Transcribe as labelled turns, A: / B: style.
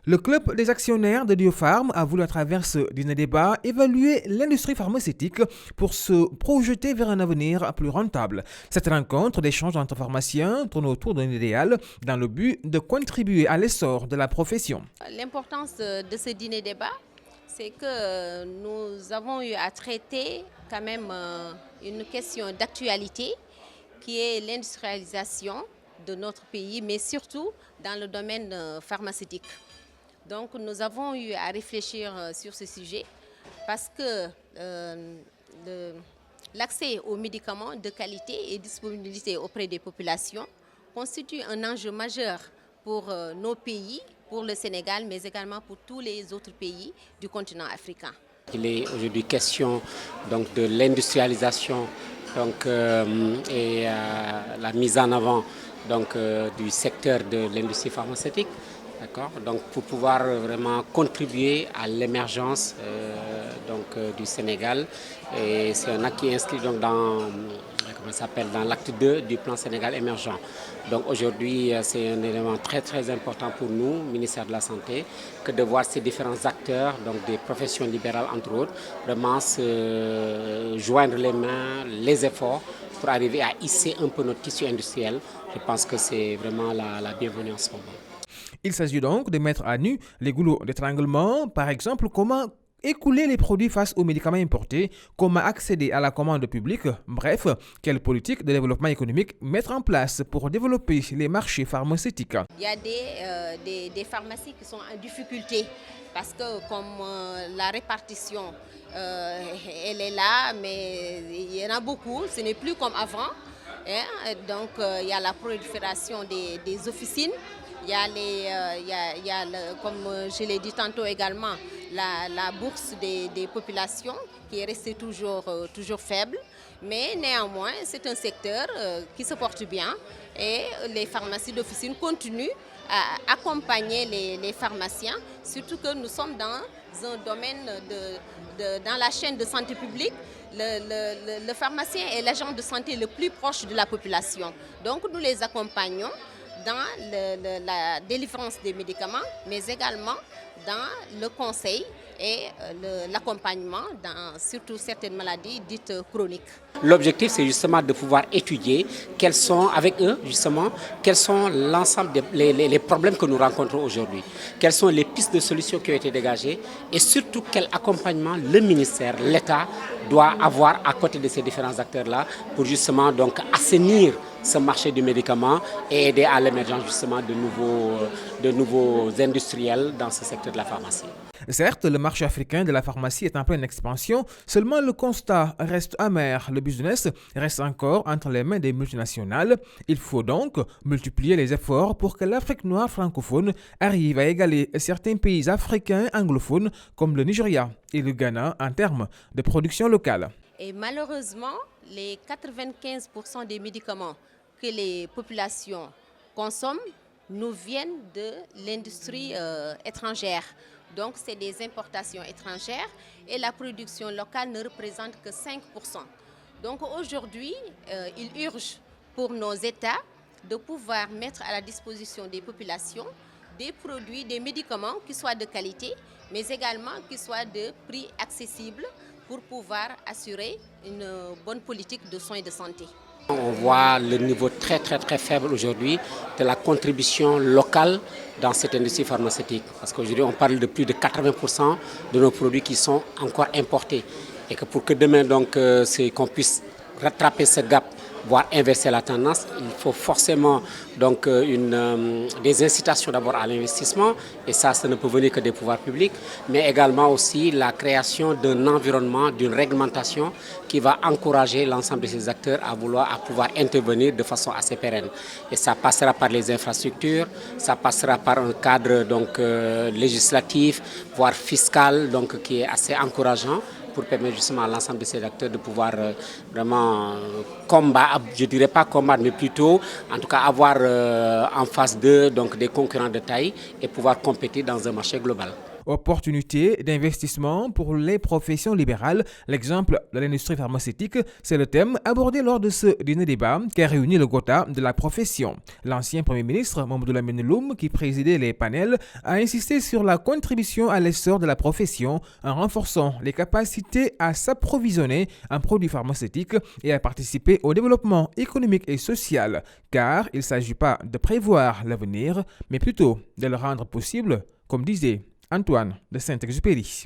A: Le club des actionnaires de Diopharm a voulu à travers ce dîner débat évaluer l'industrie pharmaceutique pour se projeter vers un avenir plus rentable. Cette rencontre d'échange entre pharmaciens tourne autour d'un idéal dans le but de contribuer à l'essor de la profession.
B: L'importance de ce dîner débat, c'est que nous avons eu à traiter quand même une question d'actualité qui est l'industrialisation de notre pays, mais surtout dans le domaine pharmaceutique. Donc nous avons eu à réfléchir sur ce sujet parce que l'accès aux médicaments de qualité et disponibilité auprès des populations constitue un enjeu majeur pour nos pays, pour le Sénégal, mais également pour tous les autres pays du continent africain.
C: Il est aujourd'hui question donc, de l'industrialisation et la mise en avant du secteur de l'industrie pharmaceutique. Donc, pour pouvoir vraiment contribuer à l'émergence du Sénégal. Et c'est un acte qui est inscrit donc, dans l'acte 2 du plan Sénégal émergent. Donc aujourd'hui, c'est un élément très très important pour nous, ministère de la Santé, que de voir ces différents acteurs, donc des professions libérales entre autres, vraiment se joindre les mains, les efforts pour arriver à hisser un peu notre tissu industriel. Je pense que c'est vraiment la bienvenue en ce moment.
A: Il s'agit donc de mettre à nu les goulots d'étranglement, par exemple comment écouler les produits face aux médicaments importés, comment accéder à la commande publique, bref, quelle politique de développement économique mettre en place pour développer les marchés pharmaceutiques.
B: Il y a des pharmacies qui sont en difficulté parce que comme la répartition, elle est là, mais il y en a beaucoup, ce n'est plus comme avant. Donc il y a la prolifération des officines. Il y a comme je l'ai dit tantôt également, la bourse des populations qui est restée toujours faible. Mais néanmoins, c'est un secteur qui se porte bien et les pharmacies d'officine continuent à accompagner les pharmaciens, surtout que nous sommes dans un domaine dans la chaîne de santé publique. Le pharmacien est l'agent de santé le plus proche de la population. Donc nous les accompagnons dans la délivrance des médicaments, mais également dans le conseil et l'accompagnement dans surtout certaines maladies dites chroniques.
C: L'objectif, c'est justement de pouvoir étudier quels sont, avec eux, justement, quels sont l'ensemble des problèmes que nous rencontrons aujourd'hui, quelles sont les pistes de solutions qui ont été dégagées et surtout quel accompagnement le ministère, l'État doit avoir à côté de ces différents acteurs-là pour justement donc assainir ce marché du médicament et aider à l'émergence justement de nouveaux industriels dans ce secteur de la pharmacie.
A: Certes, le marché africain de la pharmacie est en pleine expansion, seulement le constat reste amer. Le business reste encore entre les mains des multinationales. Il faut donc multiplier les efforts pour que l'Afrique noire francophone arrive à égaler certains pays africains anglophones comme le Nigeria et le Ghana en termes de production locale.
B: Et malheureusement, les 95% des médicaments que les populations consomment nous viennent de l'industrie étrangère. Donc, c'est des importations étrangères et la production locale ne représente que 5%. Donc, aujourd'hui, il urge pour nos États de pouvoir mettre à la disposition des populations des produits, des médicaments qui soient de qualité, mais également qui soient de prix accessibles pour pouvoir assurer une bonne politique de soins et de santé.
C: On voit le niveau très faible aujourd'hui de la contribution locale dans cette industrie pharmaceutique. Parce qu'aujourd'hui, on parle de plus de 80% de nos produits qui sont encore importés. Et que pour que demain, qu'on puisse rattraper ce gap, voire inverser la tendance, il faut forcément des incitations d'abord à l'investissement, et ça ne peut venir que des pouvoirs publics, mais également aussi la création d'un environnement, d'une réglementation qui va encourager l'ensemble de ces acteurs à pouvoir intervenir de façon assez pérenne. Et ça passera par les infrastructures, ça passera par un cadre législatif, voire fiscal, qui est assez encourageant, pour permettre justement à l'ensemble de ces acteurs de pouvoir vraiment combattre, je ne dirais pas combattre, mais plutôt en tout cas avoir en face d'eux des concurrents de taille et pouvoir compétir dans un marché global.
A: Opportunité d'investissement pour les professions libérales, l'exemple de l'industrie pharmaceutique, c'est le thème abordé lors de ce dîner-débat qui a réuni le quota de la profession. L'ancien Premier ministre, Mamadou Lamine Loum, qui présidait les panels, a insisté sur la contribution à l'essor de la profession en renforçant les capacités à s'approvisionner en produits pharmaceutiques et à participer au développement économique et social, car il ne s'agit pas de prévoir l'avenir, mais plutôt de le rendre possible, comme disait Antoine de Saint-Exupéry.